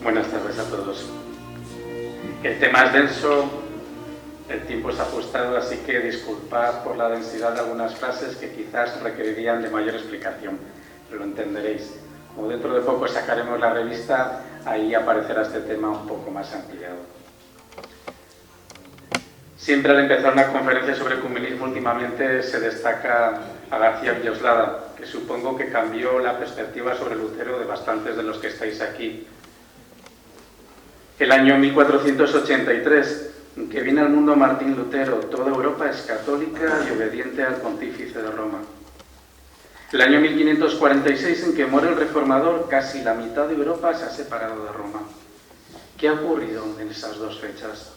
Buenas tardes a todos. El tema es denso, el tiempo es ajustado, así que disculpad por la densidad de algunas frases que quizás requerirían de mayor explicación, pero lo entenderéis. Como dentro de poco sacaremos la revista, ahí aparecerá este tema un poco más ampliado. Siempre al empezar una conferencia sobre ecumenismo últimamente se destaca a García Villoslada, que supongo que cambió la perspectiva sobre Lutero de bastantes de los que estáis aquí. El año 1483, en que viene al mundo Martín Lutero, toda Europa es católica y obediente al pontífice de Roma. El año 1546, en que muere el reformador, casi la mitad de Europa se ha separado de Roma. ¿Qué ha ocurrido en esas dos fechas?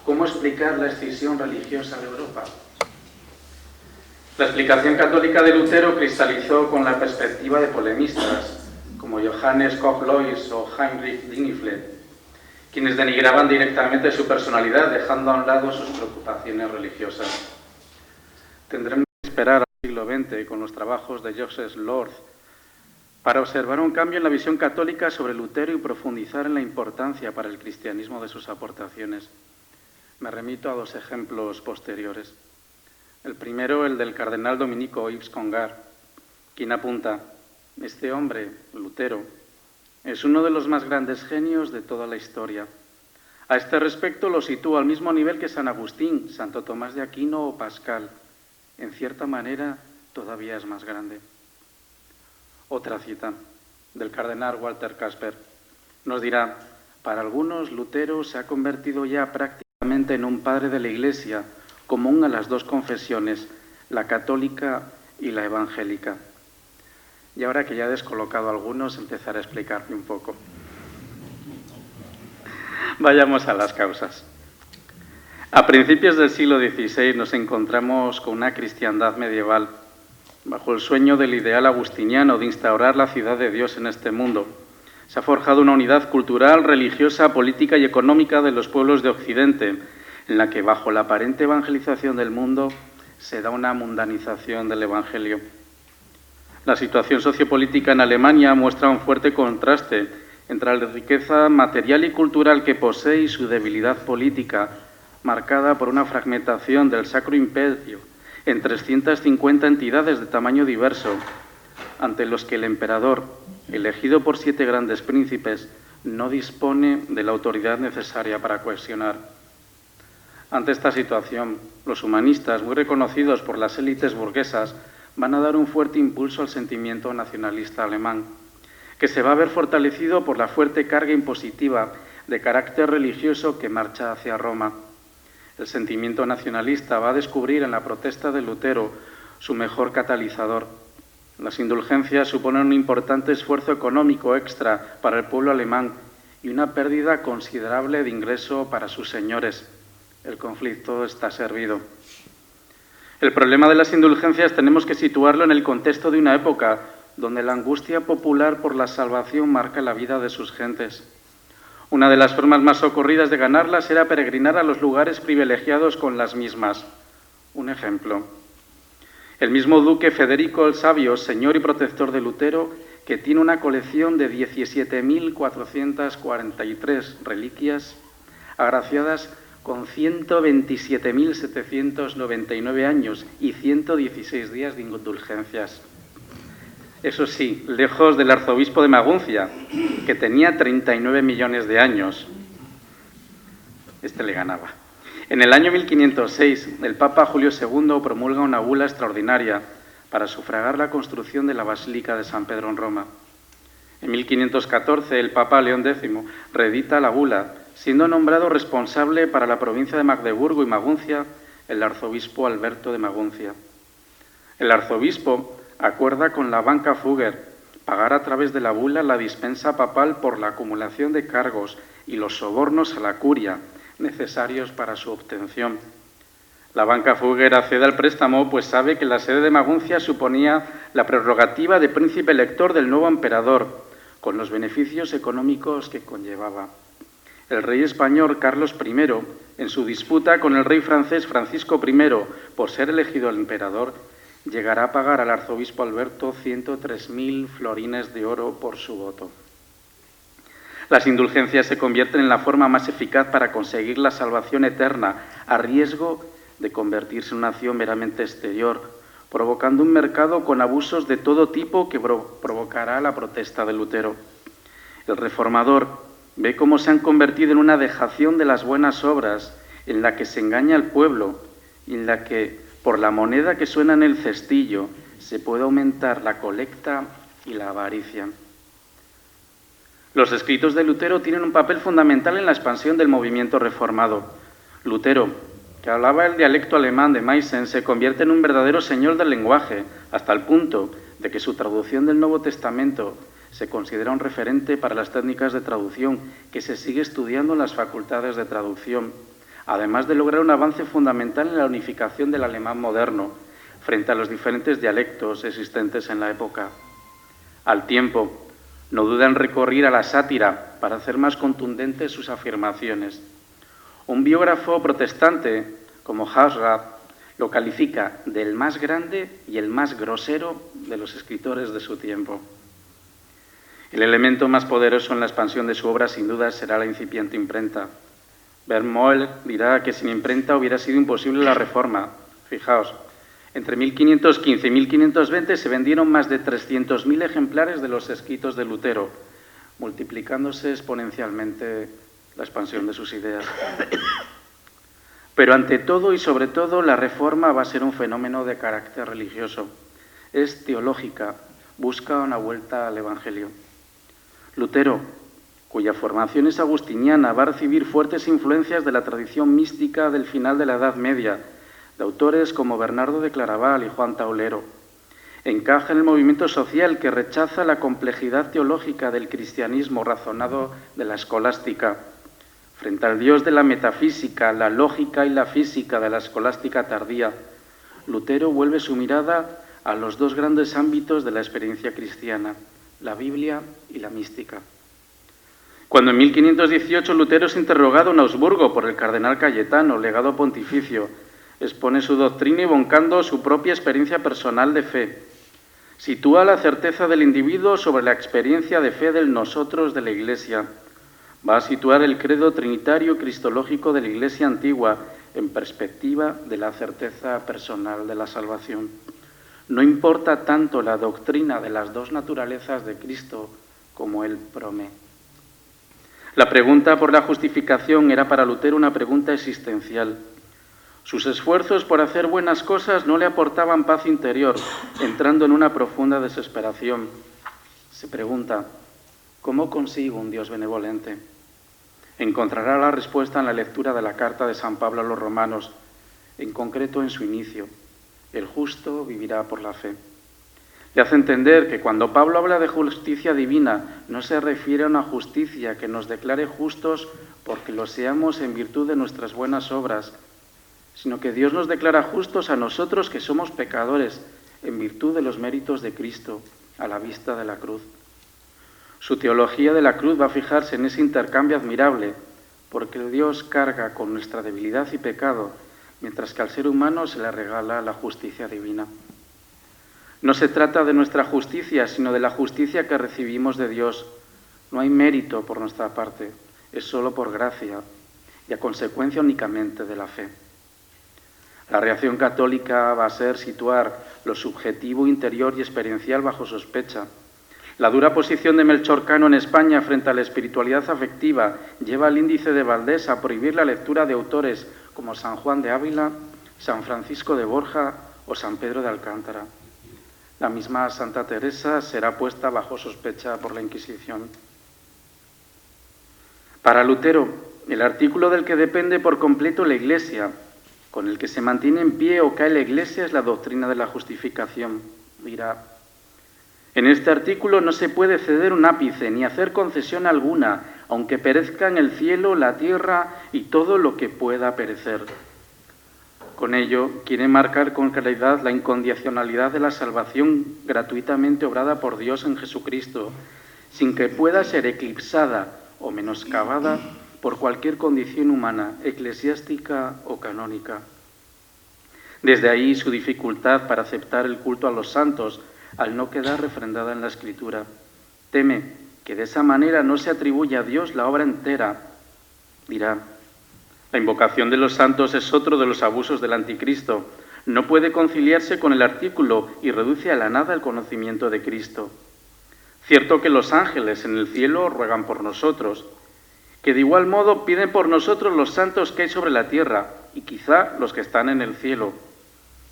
¿Cómo explicar la escisión religiosa de Europa? La explicación católica de Lutero cristalizó con la perspectiva de polemistas, como Johannes Koch-Lois o Heinrich Dingfeld, quienes denigraban directamente su personalidad, dejando a un lado sus preocupaciones religiosas. Tendremos que esperar al siglo XX, con los trabajos de Joseph Lorth, para observar un cambio en la visión católica sobre Lutero y profundizar en la importancia para el cristianismo de sus aportaciones. Me remito a dos ejemplos posteriores. El primero, el del cardenal dominico Yves Congar, quien apunta: este hombre, Lutero, es uno de los más grandes genios de toda la historia. A este respecto lo sitúa al mismo nivel que San Agustín, Santo Tomás de Aquino o Pascal. En cierta manera, todavía es más grande. Otra cita, del cardenal Walter Kasper, nos dirá: para algunos, Lutero se ha convertido ya prácticamente en un padre de la Iglesia, común a las dos confesiones, la católica y la evangélica. Y ahora que ya he descolocado a algunos, empezaré a explicarme un poco. Vayamos a las causas. A principios del siglo XVI nos encontramos con una cristiandad medieval, bajo el sueño del ideal agustiniano de instaurar la ciudad de Dios en este mundo. Se ha forjado una unidad cultural, religiosa, política y económica de los pueblos de Occidente, en la que, bajo la aparente evangelización del mundo, se da una mundanización del Evangelio. La situación sociopolítica en Alemania muestra un fuerte contraste entre la riqueza material y cultural que posee y su debilidad política, marcada por una fragmentación del Sacro Imperio en 350 entidades de tamaño diverso, ante los que el emperador, elegido por 7 grandes príncipes, no dispone de la autoridad necesaria para cohesionar. Ante esta situación, los humanistas, muy reconocidos por las élites burguesas, van a dar un fuerte impulso al sentimiento nacionalista alemán, que se va a ver fortalecido por la fuerte carga impositiva de carácter religioso que marcha hacia Roma. El sentimiento nacionalista va a descubrir en la protesta de Lutero su mejor catalizador. Las indulgencias suponen un importante esfuerzo económico extra para el pueblo alemán y una pérdida considerable de ingreso para sus señores. El conflicto está servido. El problema de las indulgencias tenemos que situarlo en el contexto de una época donde la angustia popular por la salvación marca la vida de sus gentes. Una de las formas más socorridas de ganarlas era peregrinar a los lugares privilegiados con las mismas. Un ejemplo: el mismo duque Federico el Sabio, señor y protector de Lutero, que tiene una colección de 17.443 reliquias, agraciadas con 127.799 años y 116 días de indulgencias. Eso sí, lejos del arzobispo de Maguncia, que tenía 39 millones de años. Este le ganaba. En el año 1506, el Papa Julio II promulga una bula extraordinaria para sufragar la construcción de la Basílica de San Pedro en Roma. En 1514, el Papa León X reedita la bula, siendo nombrado responsable para la provincia de Magdeburgo y Maguncia el arzobispo Alberto de Maguncia. El arzobispo acuerda con la banca Fugger pagar a través de la bula la dispensa papal por la acumulación de cargos y los sobornos a la curia necesarios para su obtención. La banca Fugger accede al préstamo, pues sabe que la sede de Maguncia suponía la prerrogativa de príncipe elector del nuevo emperador, con los beneficios económicos que conllevaba. El rey español Carlos I, en su disputa con el rey francés Francisco I por ser elegido el emperador, llegará a pagar al arzobispo Alberto 103.000 florines de oro por su voto. Las indulgencias se convierten en la forma más eficaz para conseguir la salvación eterna, a riesgo de convertirse en una acción meramente exterior, provocando un mercado con abusos de todo tipo que provocará la protesta de Lutero. El reformador ve cómo se han convertido en una dejación de las buenas obras, en la que se engaña al pueblo y en la que, por la moneda que suena en el cestillo, se puede aumentar la colecta y la avaricia. Los escritos de Lutero tienen un papel fundamental en la expansión del movimiento reformado. Lutero, que hablaba el dialecto alemán de Meissen, se convierte en un verdadero señor del lenguaje, hasta el punto de que su traducción del Nuevo Testamento se considera un referente para las técnicas de traducción que se sigue estudiando en las facultades de traducción, además de lograr un avance fundamental en la unificación del alemán moderno frente a los diferentes dialectos existentes en la época. Al tiempo, no duda en recurrir a la sátira para hacer más contundentes sus afirmaciones. Un biógrafo protestante como Hausrath lo califica del más grande y el más grosero de los escritores de su tiempo. El elemento más poderoso en la expansión de su obra, sin duda, será la incipiente imprenta. Bernd Moell dirá que sin imprenta hubiera sido imposible la Reforma. Fijaos, entre 1515 y 1520 se vendieron más de 300.000 ejemplares de los escritos de Lutero, multiplicándose exponencialmente la expansión de sus ideas. Pero ante todo y sobre todo, la Reforma va a ser un fenómeno de carácter religioso. Es teológica, busca una vuelta al Evangelio. Lutero, cuya formación es agustiniana, va a recibir fuertes influencias de la tradición mística del final de la Edad Media, de autores como Bernardo de Claraval y Juan Taulero. Encaja en el movimiento social que rechaza la complejidad teológica del cristianismo razonado de la escolástica. Frente al Dios de la metafísica, la lógica y la física de la escolástica tardía, Lutero vuelve su mirada a los dos grandes ámbitos de la experiencia cristiana, la Biblia y la mística. Cuando en 1518 Lutero es interrogado en Augsburgo por el cardenal Cayetano, legado pontificio, expone su doctrina evocando su propia experiencia personal de fe. Sitúa la certeza del individuo sobre la experiencia de fe del nosotros de la Iglesia. Va a situar el credo trinitario cristológico de la Iglesia antigua en perspectiva de la certeza personal de la salvación. No importa tanto la doctrina de las dos naturalezas de Cristo como el promé. La pregunta por la justificación era para Lutero una pregunta existencial. Sus esfuerzos por hacer buenas cosas no le aportaban paz interior, entrando en una profunda desesperación. Se pregunta, ¿cómo consigo un Dios benevolente? Encontrará la respuesta en la lectura de la carta de San Pablo a los romanos, en concreto en su inicio. El justo vivirá por la fe. Le hace entender que cuando Pablo habla de justicia divina, no se refiere a una justicia que nos declare justos porque lo seamos en virtud de nuestras buenas obras, sino que Dios nos declara justos a nosotros que somos pecadores en virtud de los méritos de Cristo a la vista de la cruz. Su teología de la cruz va a fijarse en ese intercambio admirable, porque Dios carga con nuestra debilidad y pecado, mientras que al ser humano se le regala la justicia divina. No se trata de nuestra justicia, sino de la justicia que recibimos de Dios. No hay mérito por nuestra parte, es solo por gracia y a consecuencia únicamente de la fe. La reacción católica va a ser situar lo subjetivo, interior y experiencial bajo sospecha. La dura posición de Melchor Cano en España frente a la espiritualidad afectiva lleva al índice de Valdés a prohibir la lectura de autores como San Juan de Ávila, San Francisco de Borja o San Pedro de Alcántara. La misma Santa Teresa será puesta bajo sospecha por la Inquisición. Para Lutero, el artículo del que depende por completo la Iglesia, con el que se mantiene en pie o cae la Iglesia, es la doctrina de la justificación. Dirá, en este artículo no se puede ceder un ápice ni hacer concesión alguna, aunque perezca en el cielo, la tierra y todo lo que pueda perecer. Con ello, quiere marcar con claridad la incondicionalidad de la salvación gratuitamente obrada por Dios en Jesucristo, sin que pueda ser eclipsada o menoscabada por cualquier condición humana, eclesiástica o canónica. Desde ahí su dificultad para aceptar el culto a los santos, al no quedar refrendada en la Escritura. Teme que de esa manera no se atribuye a Dios la obra entera. Dirá, la invocación de los santos es otro de los abusos del anticristo. No puede conciliarse con el artículo y reduce a la nada el conocimiento de Cristo. Cierto que los ángeles en el cielo ruegan por nosotros, que de igual modo piden por nosotros los santos que hay sobre la tierra y quizá los que están en el cielo.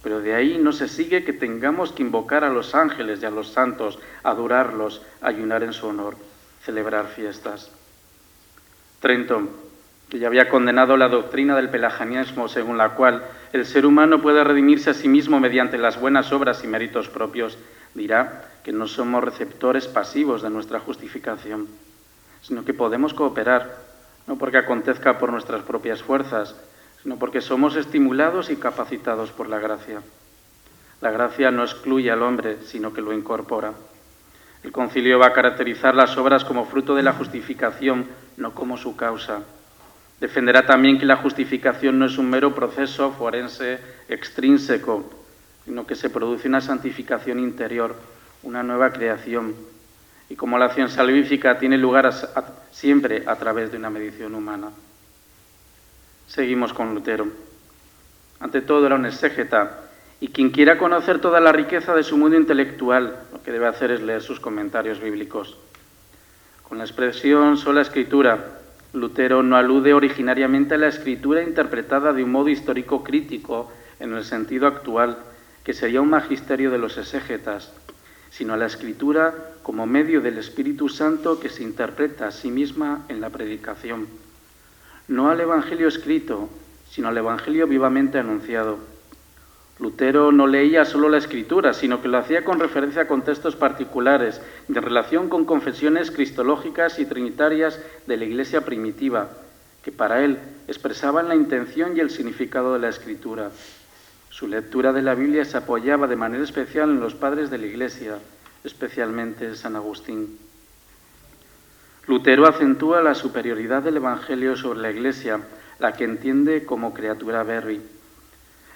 Pero de ahí no se sigue que tengamos que invocar a los ángeles y a los santos, adorarlos, ayunar en su honor, celebrar fiestas. Trento, que ya había condenado la doctrina del pelagianismo según la cual el ser humano puede redimirse a sí mismo mediante las buenas obras y méritos propios, dirá que no somos receptores pasivos de nuestra justificación, sino que podemos cooperar, no porque acontezca por nuestras propias fuerzas, sino porque somos estimulados y capacitados por la gracia. La gracia no excluye al hombre, sino que lo incorpora. El concilio va a caracterizar las obras como fruto de la justificación, no como su causa. Defenderá también que la justificación no es un mero proceso forense extrínseco, sino que se produce una santificación interior, una nueva creación, y como la acción salvífica tiene lugar siempre a través de una medición humana. Seguimos con Lutero. Ante todo era un exégeta, y quien quiera conocer toda la riqueza de su mundo intelectual, lo que debe hacer es leer sus comentarios bíblicos. Con la expresión sola escritura, Lutero no alude originariamente a la escritura interpretada de un modo histórico crítico en el sentido actual, que sería un magisterio de los exégetas, sino a la escritura como medio del Espíritu Santo que se interpreta a sí misma en la predicación. No al Evangelio escrito, sino al Evangelio vivamente anunciado. Lutero no leía solo la Escritura, sino que lo hacía con referencia a contextos particulares, de relación con confesiones cristológicas y trinitarias de la Iglesia primitiva, que para él expresaban la intención y el significado de la Escritura. Su lectura de la Biblia se apoyaba de manera especial en los padres de la Iglesia, especialmente San Agustín. Lutero acentúa la superioridad del Evangelio sobre la Iglesia, la que entiende como criatura verbi.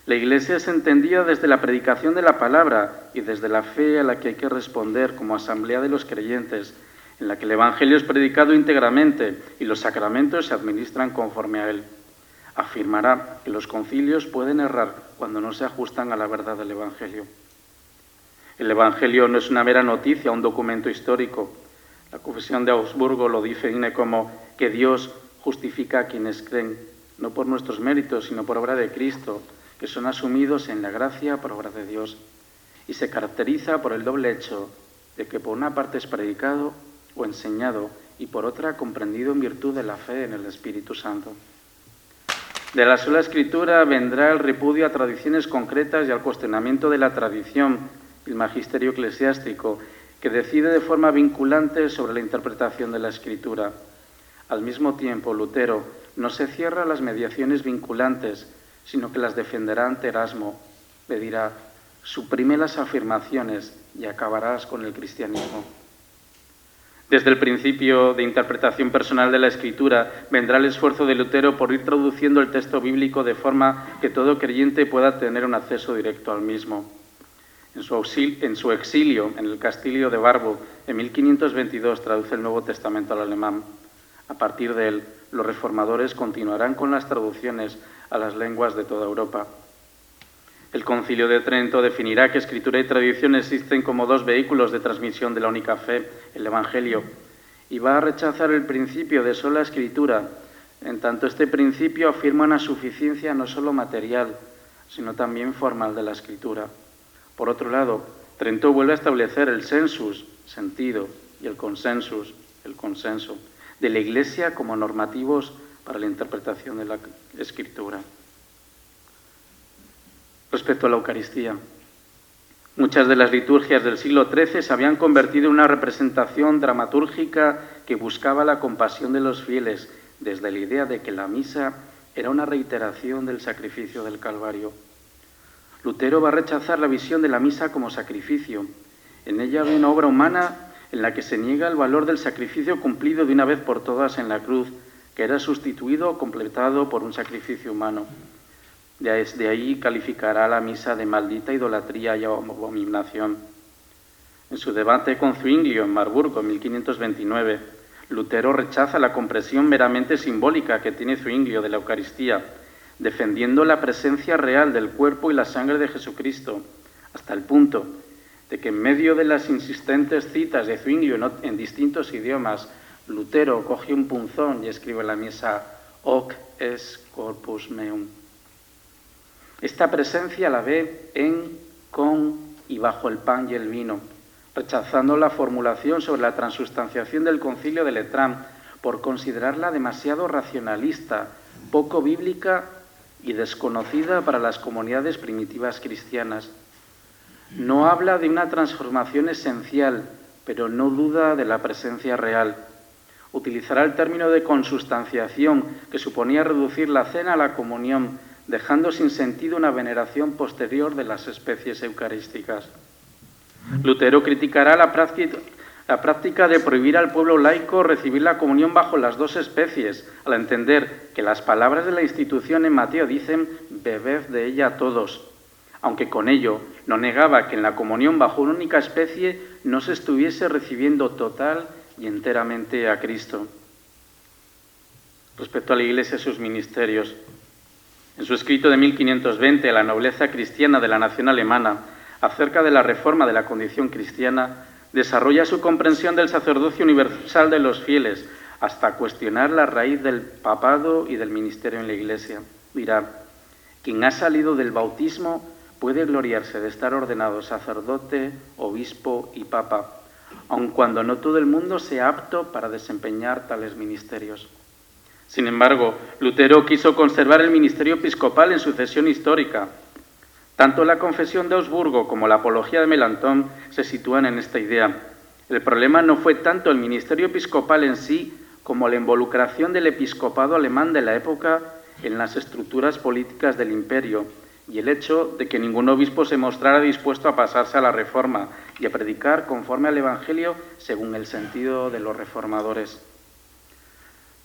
La Iglesia es entendida desde la predicación de la palabra y desde la fe a la que hay que responder como asamblea de los creyentes, en la que el Evangelio es predicado íntegramente y los sacramentos se administran conforme a él. Afirmará que los concilios pueden errar cuando no se ajustan a la verdad del Evangelio. El Evangelio no es una mera noticia, un documento histórico. La Confesión de Augsburgo lo define como que Dios justifica a quienes creen, no por nuestros méritos, sino por obra de Cristo, que son asumidos en la gracia por obra de Dios, y se caracteriza por el doble hecho de que por una parte es predicado o enseñado y por otra comprendido en virtud de la fe en el Espíritu Santo. De la sola Escritura vendrá el repudio a tradiciones concretas y al cuestionamiento de la tradición, el magisterio eclesiástico, que decide de forma vinculante sobre la interpretación de la Escritura. Al mismo tiempo, Lutero no se cierra a las mediaciones vinculantes, sino que las defenderá ante Erasmo. Le dirá, suprime las afirmaciones y acabarás con el cristianismo. Desde el principio de interpretación personal de la Escritura vendrá el esfuerzo de Lutero por ir traduciendo el texto bíblico de forma que todo creyente pueda tener un acceso directo al mismo. En su exilio en el castillo de Warburg, en 1522, traduce el Nuevo Testamento al alemán. A partir de él, los reformadores continuarán con las traducciones a las lenguas de toda Europa. El Concilio de Trento definirá que Escritura y tradición existen como dos vehículos de transmisión de la única fe, el Evangelio, y va a rechazar el principio de sola Escritura, en tanto este principio afirma una suficiencia no solo material, sino también formal de la Escritura. Por otro lado, Trento vuelve a establecer el sensus, sentido, y el consensus, el consenso, de la Iglesia como normativos para la interpretación de la Escritura. Respecto a la Eucaristía, muchas de las liturgias del siglo XIII se habían convertido en una representación dramatúrgica que buscaba la compasión de los fieles, desde la idea de que la misa era una reiteración del sacrificio del Calvario. Lutero va a rechazar la visión de la misa como sacrificio. En ella ve una obra humana en la que se niega el valor del sacrificio cumplido de una vez por todas en la cruz, que era sustituido o completado por un sacrificio humano. Desde ahí calificará la misa de maldita idolatría y abominación. En su debate con Zwinglio en Marburgo en 1529, Lutero rechaza la comprensión meramente simbólica que tiene Zwinglio de la Eucaristía, defendiendo la presencia real del cuerpo y la sangre de Jesucristo, hasta el punto de que en medio de las insistentes citas de Zwinglio en distintos idiomas, Lutero coge un punzón y escribe en la misa «Hoc est corpus meum». Esta presencia la ve en, con y bajo el pan y el vino, rechazando la formulación sobre la transustanciación del Concilio de Letrán por considerarla demasiado racionalista, poco bíblica y desconocida para las comunidades primitivas cristianas. No habla de una transformación esencial, pero no duda de la presencia real. Utilizará el término de consustanciación, que suponía reducir la cena a la comunión, dejando sin sentido una veneración posterior de las especies eucarísticas. Lutero criticará la práctica de prohibir al pueblo laico recibir la comunión bajo las dos especies, al entender que las palabras de la institución en Mateo dicen «bebed de ella todos», aunque con ello no negaba que en la comunión bajo una única especie no se estuviese recibiendo total y enteramente a Cristo. Respecto a la Iglesia y sus ministerios, en su escrito de 1520, La nobleza cristiana de la nación alemana, acerca de la reforma de la condición cristiana, desarrolla su comprensión del sacerdocio universal de los fieles, hasta cuestionar la raíz del papado y del ministerio en la Iglesia. Dirá, quien ha salido del bautismo puede gloriarse de estar ordenado sacerdote, obispo y papa, aun cuando no todo el mundo sea apto para desempeñar tales ministerios. Sin embargo, Lutero quiso conservar el ministerio episcopal en sucesión histórica. Tanto la Confesión de Augsburgo como la Apología de Melanchthon se sitúan en esta idea. El problema no fue tanto el ministerio episcopal en sí como la involucración del episcopado alemán de la época en las estructuras políticas del imperio y el hecho de que ningún obispo se mostrara dispuesto a pasarse a la reforma y a predicar conforme al Evangelio según el sentido de los reformadores.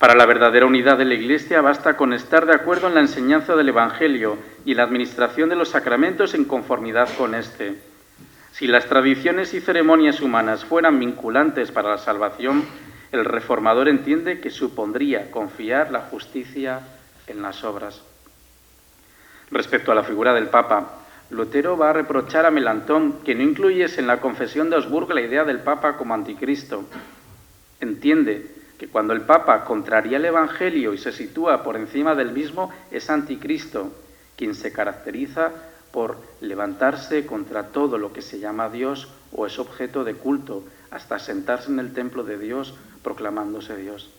Para la verdadera unidad de la Iglesia basta con estar de acuerdo en la enseñanza del Evangelio y la administración de los sacramentos en conformidad con éste. Si las tradiciones y ceremonias humanas fueran vinculantes para la salvación, el reformador entiende que supondría confiar la justicia en las obras. Respecto a la figura del Papa, Lutero va a reprochar a Melanchthon que no incluyese en la Confesión de Augsburgo la idea del Papa como anticristo. Entiende que cuando el Papa contraría el Evangelio y se sitúa por encima del mismo, es anticristo, quien se caracteriza por levantarse contra todo lo que se llama Dios o es objeto de culto, hasta sentarse en el templo de Dios proclamándose Dios.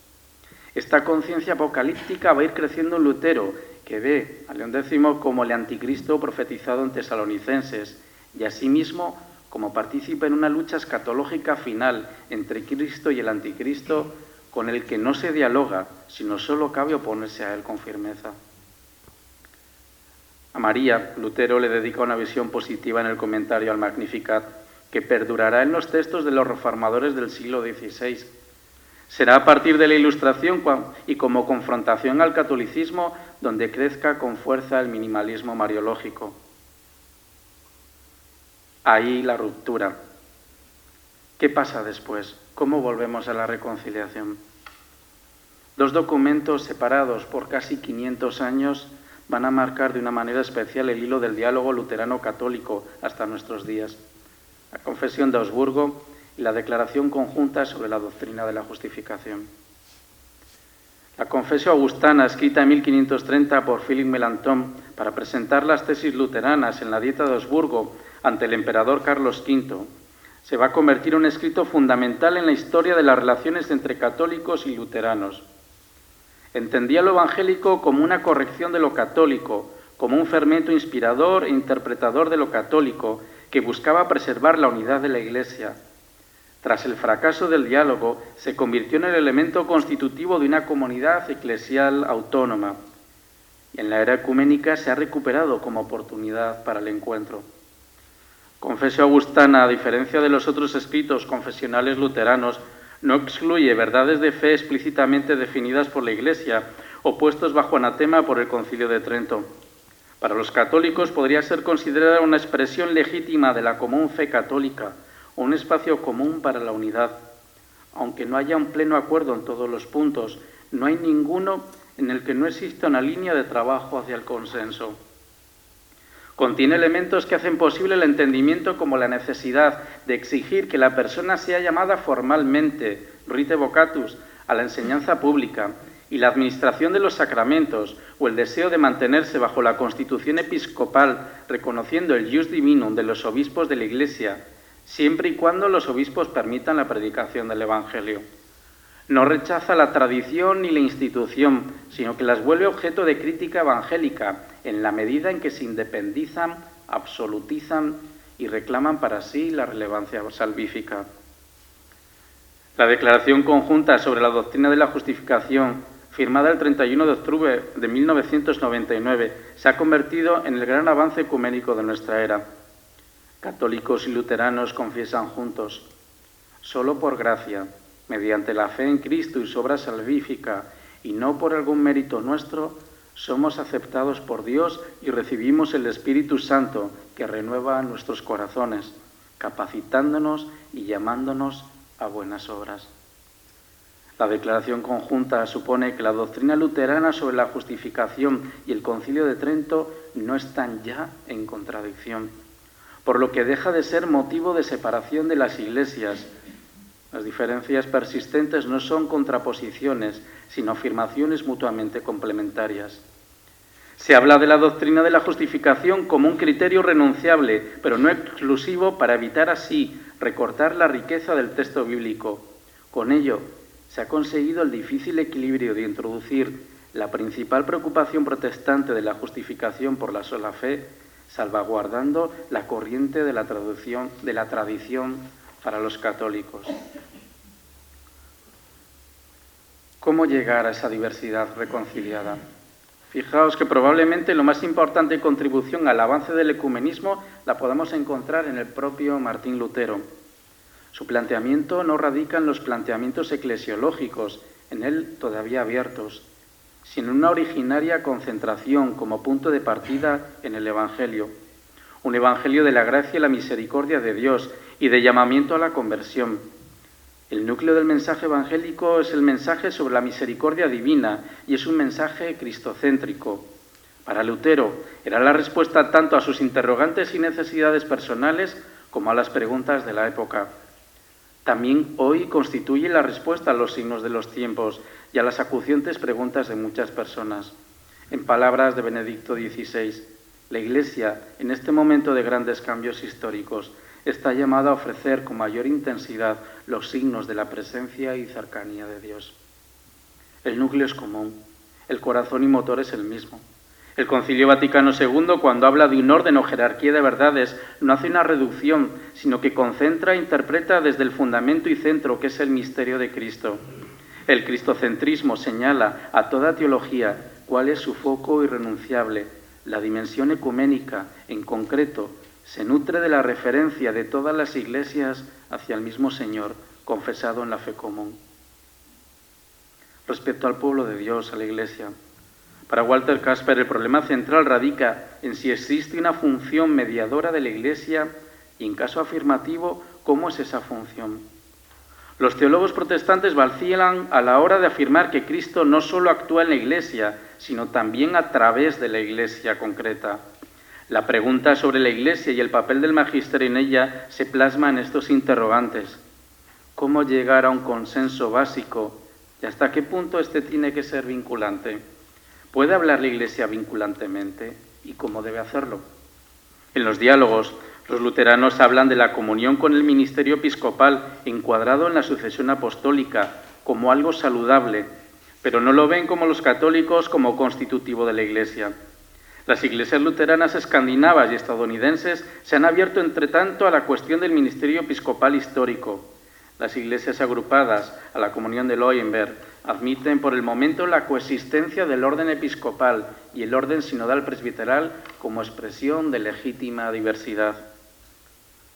Esta conciencia apocalíptica va a ir creciendo en Lutero, que ve a León X como el anticristo profetizado en Tesalonicenses y asimismo como partícipe en una lucha escatológica final entre Cristo y el anticristo, con el que no se dialoga, sino solo cabe oponerse a él con firmeza. A María, Lutero le dedica una visión positiva en el comentario al Magnificat, que perdurará en los textos de los reformadores del siglo XVI. Será a partir de la Ilustración y como confrontación al catolicismo donde crezca con fuerza el minimalismo mariológico. Ahí la ruptura. ¿Qué pasa después? ¿Cómo volvemos a la reconciliación? Dos documentos separados por casi 500 años van a marcar de una manera especial el hilo del diálogo luterano-católico hasta nuestros días. La Confesión de Augsburgo y la Declaración Conjunta sobre la Doctrina de la Justificación. La Confesio Augustana, escrita en 1530 por Philipp Melanchthon para presentar las tesis luteranas en la Dieta de Augsburgo ante el emperador Carlos V, se va a convertir en un escrito fundamental en la historia de las relaciones entre católicos y luteranos. Entendía lo evangélico como una corrección de lo católico, como un fermento inspirador e interpretador de lo católico que buscaba preservar la unidad de la Iglesia. Tras el fracaso del diálogo, se convirtió en el elemento constitutivo de una comunidad eclesial autónoma. Y en la era ecuménica se ha recuperado como oportunidad para el encuentro. Confesio Augustana, a diferencia de los otros escritos confesionales luteranos, no excluye verdades de fe explícitamente definidas por la Iglesia o puestos bajo anatema por el Concilio de Trento. Para los católicos podría ser considerada una expresión legítima de la común fe católica, o un espacio común para la unidad. Aunque no haya un pleno acuerdo en todos los puntos, no hay ninguno en el que no exista una línea de trabajo hacia el consenso. Contiene elementos que hacen posible el entendimiento, como la necesidad de exigir que la persona sea llamada formalmente, rite vocatus, a la enseñanza pública, y la administración de los sacramentos, o el deseo de mantenerse bajo la constitución episcopal, reconociendo el ius divinum de los obispos de la Iglesia, siempre y cuando los obispos permitan la predicación del Evangelio. No rechaza la tradición ni la institución, sino que las vuelve objeto de crítica evangélica, en la medida en que se independizan, absolutizan y reclaman para sí la relevancia salvífica. La Declaración Conjunta sobre la Doctrina de la Justificación, firmada el 31 de octubre de 1999, se ha convertido en el gran avance ecuménico de nuestra era. Católicos y luteranos confiesan juntos: solo por gracia, mediante la fe en Cristo y su obra salvífica, y no por algún mérito nuestro, somos aceptados por Dios y recibimos el Espíritu Santo, que renueva nuestros corazones, capacitándonos y llamándonos a buenas obras. La Declaración Conjunta supone que la doctrina luterana sobre la justificación y el Concilio de Trento no están ya en contradicción, por lo que deja de ser motivo de separación de las iglesias. Las diferencias persistentes no son contraposiciones, sino afirmaciones mutuamente complementarias. Se habla de la doctrina de la justificación como un criterio renunciable, pero no exclusivo, para evitar así recortar la riqueza del texto bíblico. Con ello, se ha conseguido el difícil equilibrio de introducir la principal preocupación protestante de la justificación por la sola fe, salvaguardando la corriente de la tradición para los católicos. ¿Cómo llegar a esa diversidad reconciliada? Fijaos que probablemente la más importante contribución al avance del ecumenismo la podamos encontrar en el propio Martín Lutero. Su planteamiento no radica en los planteamientos eclesiológicos, en él todavía abiertos, sino en una originaria concentración como punto de partida en el Evangelio. Un Evangelio de la gracia y la misericordia de Dios y de llamamiento a la conversión. El núcleo del mensaje evangélico es el mensaje sobre la misericordia divina y es un mensaje cristocéntrico. Para Lutero era la respuesta tanto a sus interrogantes y necesidades personales como a las preguntas de la época. También hoy constituye la respuesta a los signos de los tiempos y a las acuciantes preguntas de muchas personas. En palabras de Benedicto XVI, la Iglesia, en este momento de grandes cambios históricos, está llamada a ofrecer con mayor intensidad los signos de la presencia y cercanía de Dios. El núcleo es común, el corazón y motor es el mismo. El Concilio Vaticano II, cuando habla de un orden o jerarquía de verdades, no hace una reducción, sino que concentra e interpreta desde el fundamento y centro, que es el misterio de Cristo. El cristocentrismo señala a toda teología cuál es su foco irrenunciable. La dimensión ecuménica, en concreto, se nutre de la referencia de todas las iglesias hacia el mismo Señor, confesado en la fe común. Respecto al pueblo de Dios, a la Iglesia, para Walter Kasper el problema central radica en si existe una función mediadora de la Iglesia y, en caso afirmativo, ¿cómo es esa función? Los teólogos protestantes vacilan a la hora de afirmar que Cristo no solo actúa en la Iglesia, sino también a través de la Iglesia concreta. La pregunta sobre la Iglesia y el papel del magisterio en ella se plasma en estos interrogantes. ¿Cómo llegar a un consenso básico y hasta qué punto este tiene que ser vinculante? ¿Puede hablar la Iglesia vinculantemente? ¿Y cómo debe hacerlo? En los diálogos, los luteranos hablan de la comunión con el ministerio episcopal encuadrado en la sucesión apostólica como algo saludable, pero no lo ven como los católicos como constitutivo de la Iglesia. Las iglesias luteranas escandinavas y estadounidenses se han abierto, entre tanto, a la cuestión del ministerio episcopal histórico. Las iglesias agrupadas a la comunión de Loyenberg admiten por el momento la coexistencia del orden episcopal y el orden sinodal presbiteral como expresión de legítima diversidad.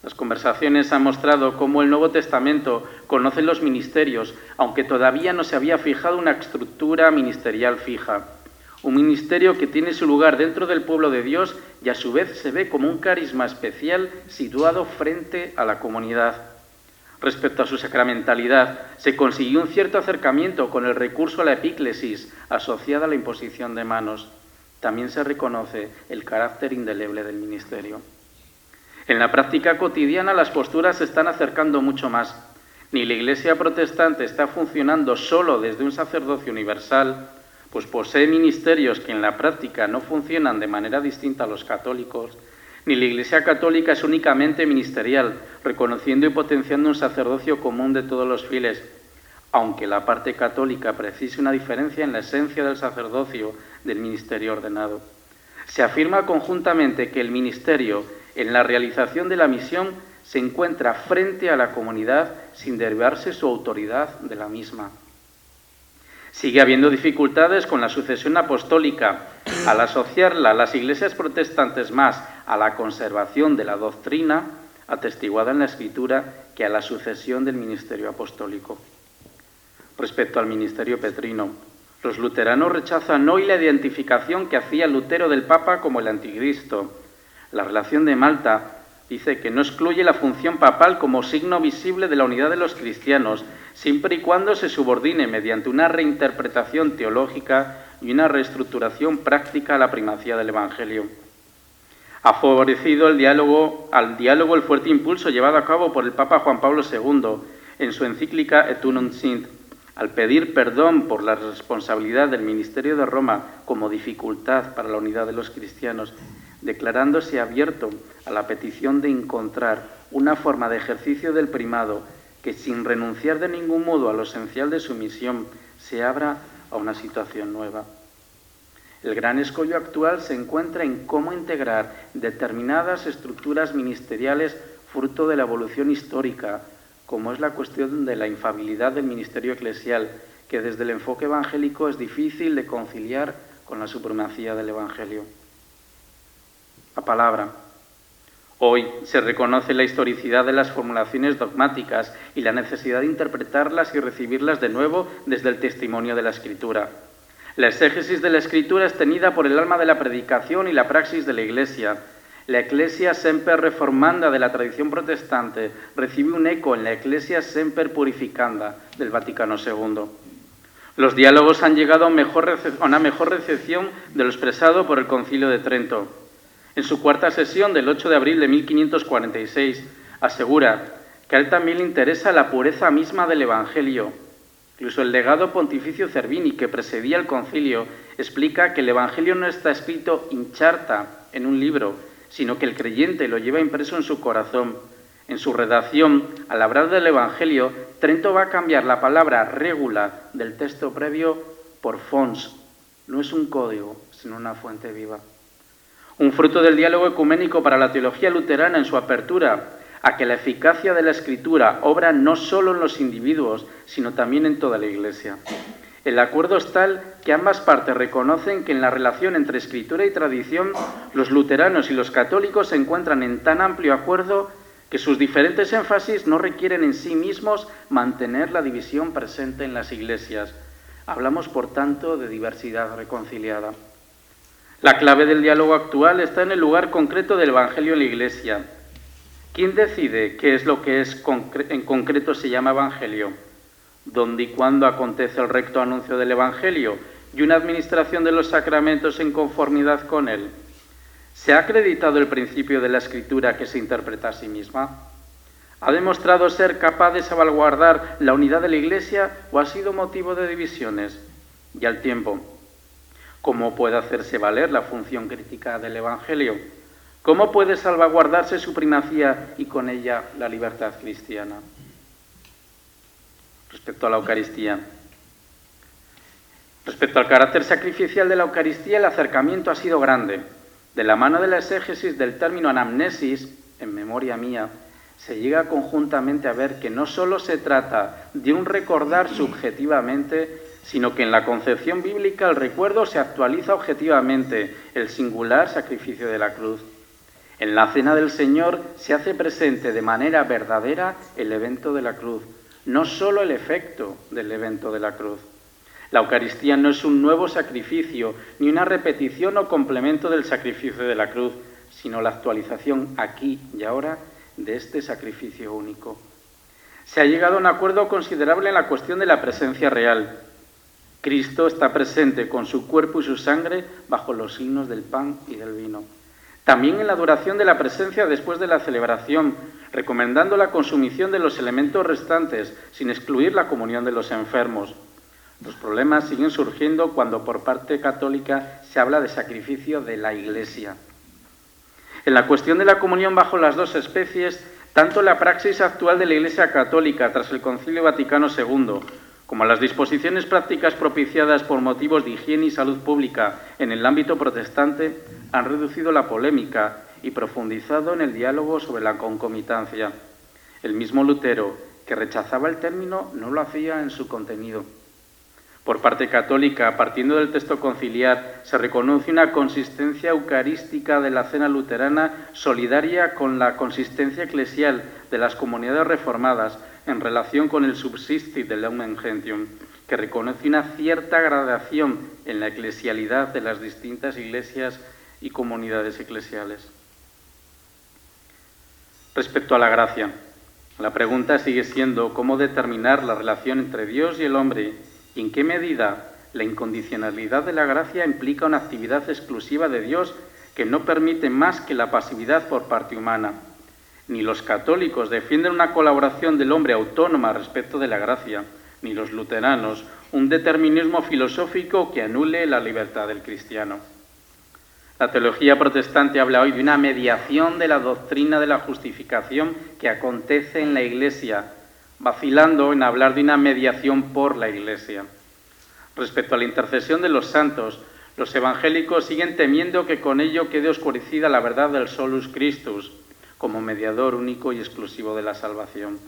Las conversaciones han mostrado cómo el Nuevo Testamento conoce los ministerios, aunque todavía no se había fijado una estructura ministerial fija. un ministerio que tiene su lugar dentro del pueblo de Dios y a su vez se ve como un carisma especial situado frente a la comunidad. Respecto a su sacramentalidad, se consiguió un cierto acercamiento con el recurso a la epíclesis asociada a la imposición de manos. También se reconoce el carácter indeleble del ministerio. En la práctica cotidiana las posturas se están acercando mucho más. Ni la Iglesia protestante está funcionando solo desde un sacerdocio universal, pues posee ministerios que en la práctica no funcionan de manera distinta a los católicos, ni la Iglesia católica es únicamente ministerial, reconociendo y potenciando un sacerdocio común de todos los fieles, aunque la parte católica precise una diferencia en la esencia del sacerdocio del ministerio ordenado. Se afirma conjuntamente que el ministerio, en la realización de la misión, se encuentra frente a la comunidad sin derivarse su autoridad de la misma. Sigue habiendo dificultades con la sucesión apostólica, al asociarla a las iglesias protestantes más a la conservación de la doctrina, atestiguada en la Escritura, que a la sucesión del ministerio apostólico. Respecto al ministerio petrino, los luteranos rechazan hoy la identificación que hacía Lutero del Papa como el anticristo. La relación de Malta dice que no excluye la función papal como signo visible de la unidad de los cristianos, siempre y cuando se subordine mediante una reinterpretación teológica y una reestructuración práctica a la primacía del Evangelio. Ha favorecido al diálogo el fuerte impulso llevado a cabo por el Papa Juan Pablo II en su encíclica Et Unum Sint, al pedir perdón por la responsabilidad del ministerio de Roma como dificultad para la unidad de los cristianos, declarándose abierto a la petición de encontrar una forma de ejercicio del primado que, sin renunciar de ningún modo a lo esencial de su misión, se abra a una situación nueva. El gran escollo actual se encuentra en cómo integrar determinadas estructuras ministeriales fruto de la evolución histórica, como es la cuestión de la infalibilidad del ministerio eclesial, que desde el enfoque evangélico es difícil de conciliar con la supremacía del Evangelio. La palabra. Hoy se reconoce la historicidad de las formulaciones dogmáticas y la necesidad de interpretarlas y recibirlas de nuevo desde el testimonio de la Escritura. La exégesis de la Escritura es tenida por el alma de la predicación y la praxis de la Iglesia. La Ecclesia Semper Reformanda de la tradición protestante recibe un eco en la Ecclesia Semper Purificanda del Vaticano II. Los diálogos han llegado a una mejor recepción de lo expresado por el Concilio de Trento. En su cuarta sesión del 8 de abril de 1546 asegura que a él también le interesa la pureza misma del Evangelio. Incluso el legado pontificio Cervini, que precedía el concilio, explica que el Evangelio no está escrito in charta, en un libro, sino que el creyente lo lleva impreso en su corazón. En su redacción, al hablar del Evangelio, Trento va a cambiar la palabra regula del texto previo por fons. No es un código, sino una fuente viva. Un fruto del diálogo ecuménico para la teología luterana en su apertura a que la eficacia de la Escritura obra no solo en los individuos, sino también en toda la Iglesia. El acuerdo es tal que ambas partes reconocen que en la relación entre Escritura y tradición, los luteranos y los católicos se encuentran en tan amplio acuerdo que sus diferentes énfasis no requieren en sí mismos mantener la división presente en las iglesias. Hablamos, por tanto, de diversidad reconciliada. La clave del diálogo actual está en el lugar concreto del Evangelio en la Iglesia. ¿Quién decide qué es lo que en concreto se llama Evangelio? ¿Dónde y cuándo acontece el recto anuncio del Evangelio y una administración de los sacramentos en conformidad con él? ¿Se ha acreditado el principio de la Escritura que se interpreta a sí misma? ¿Ha demostrado ser capaz de salvaguardar la unidad de la Iglesia o ha sido motivo de divisiones? Y al tiempo, ¿cómo puede hacerse valer la función crítica del Evangelio? ¿Cómo puede salvaguardarse su primacía y con ella la libertad cristiana? Respecto a la Eucaristía. Respecto al carácter sacrificial de la Eucaristía, el acercamiento ha sido grande. De la mano de la exégesis del término anamnesis, en memoria mía, se llega conjuntamente a ver que no solo se trata de un recordar subjetivamente, sino que en la concepción bíblica el recuerdo se actualiza objetivamente, el singular sacrificio de la cruz. En la cena del Señor se hace presente de manera verdadera el evento de la cruz, no solo el efecto del evento de la cruz. La Eucaristía no es un nuevo sacrificio, ni una repetición o complemento del sacrificio de la cruz, sino la actualización aquí y ahora de este sacrificio único. Se ha llegado a un acuerdo considerable en la cuestión de la presencia real. Cristo está presente con su cuerpo y su sangre bajo los signos del pan y del vino. También en la duración de la presencia después de la celebración, recomendando la consumición de los elementos restantes, sin excluir la comunión de los enfermos. Los problemas siguen surgiendo cuando por parte católica se habla de sacrificio de la Iglesia. En la cuestión de la comunión bajo las dos especies, tanto la praxis actual de la Iglesia católica tras el Concilio Vaticano II, como las disposiciones prácticas propiciadas por motivos de higiene y salud pública en el ámbito protestante, han reducido la polémica y profundizado en el diálogo sobre la concomitancia. El mismo Lutero, que rechazaba el término, no lo hacía en su contenido. Por parte católica, partiendo del texto conciliar, se reconoce una consistencia eucarística de la cena luterana solidaria con la consistencia eclesial de las comunidades reformadas en relación con el subsistit del Lumen Gentium, que reconoce una cierta gradación en la eclesialidad de las distintas iglesias y comunidades eclesiales. Respecto a la gracia, la pregunta sigue siendo cómo determinar la relación entre Dios y el hombre y en qué medida la incondicionalidad de la gracia implica una actividad exclusiva de Dios que no permite más que la pasividad por parte humana. Ni los católicos defienden una colaboración del hombre autónoma respecto de la gracia, ni los luteranos un determinismo filosófico que anule la libertad del cristiano. La teología protestante habla hoy de una mediación de la doctrina de la justificación que acontece en la Iglesia, vacilando en hablar de una mediación por la Iglesia. Respecto a la intercesión de los santos, los evangélicos siguen temiendo que con ello quede oscurecida la verdad del solus Christus, como mediador único y exclusivo de la salvación.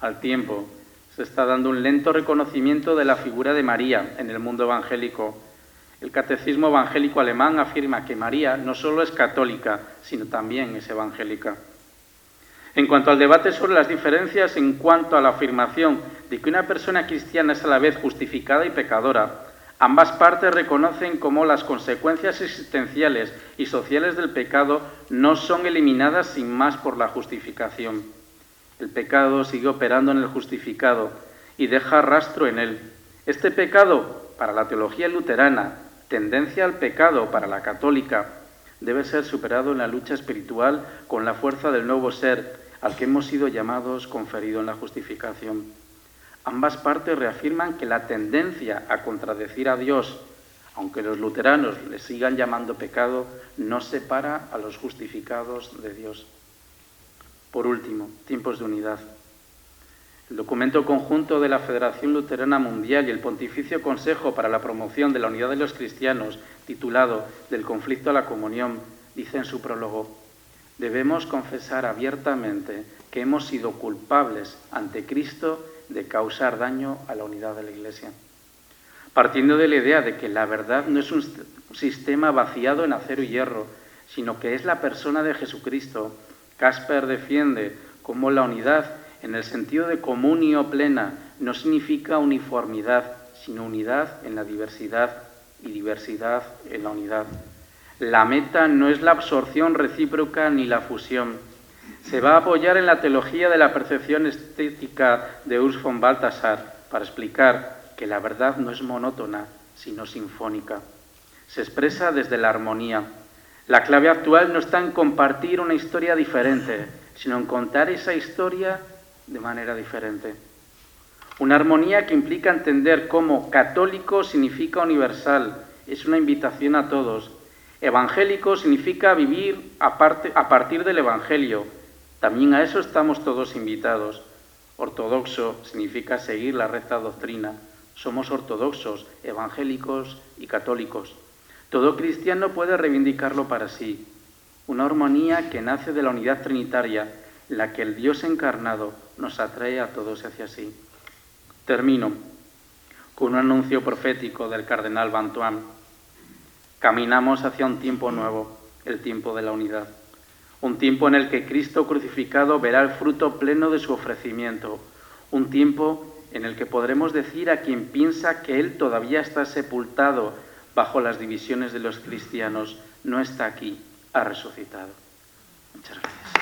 Al tiempo, se está dando un lento reconocimiento de la figura de María en el mundo evangélico. El Catecismo Evangélico Alemán afirma que María no solo es católica, sino también es evangélica. En cuanto al debate sobre las diferencias en cuanto a la afirmación de que una persona cristiana es a la vez justificada y pecadora, ambas partes reconocen cómo las consecuencias existenciales y sociales del pecado no son eliminadas sin más por la justificación. El pecado sigue operando en el justificado y deja rastro en él. Este pecado, para la teología luterana, tendencia al pecado para la católica, debe ser superado en la lucha espiritual con la fuerza del nuevo ser al que hemos sido llamados conferido en la justificación. Ambas partes reafirman que la tendencia a contradecir a Dios, aunque los luteranos le sigan llamando pecado, no separa a los justificados de Dios. Por último, tiempos de unidad. El documento conjunto de la Federación Luterana Mundial y el Pontificio Consejo para la Promoción de la Unidad de los Cristianos, titulado Del conflicto a la comunión, dice en su prólogo: debemos confesar abiertamente que hemos sido culpables ante Cristo de causar daño a la unidad de la Iglesia. Partiendo de la idea de que la verdad no es un sistema vaciado en acero y hierro, sino que es la persona de Jesucristo, Casper defiende cómo la unidad, en el sentido de comunio plena, no significa uniformidad, sino unidad en la diversidad y diversidad en la unidad. La meta no es la absorción recíproca ni la fusión. Se va a apoyar en la teología de la percepción estética de Urs von Balthasar para explicar que la verdad no es monótona, sino sinfónica. Se expresa desde la armonía. La clave actual no está en compartir una historia diferente, sino en contar esa historia de manera diferente. Una armonía que implica entender cómo católico significa universal, es una invitación a todos. Evangélico significa vivir a partir del Evangelio. También a eso estamos todos invitados. Ortodoxo significa seguir la recta doctrina. Somos ortodoxos, evangélicos y católicos. Todo cristiano puede reivindicarlo para sí. Una armonía que nace de la unidad trinitaria, en la que el Dios encarnado nos atrae a todos hacia sí. Termino con un anuncio profético del cardenal Bantuan. Caminamos hacia un tiempo nuevo, el tiempo de la unidad. Un tiempo en el que Cristo crucificado verá el fruto pleno de su ofrecimiento. Un tiempo en el que podremos decir a quien piensa que Él todavía está sepultado bajo las divisiones de los cristianos, no está aquí, ha resucitado. Muchas gracias.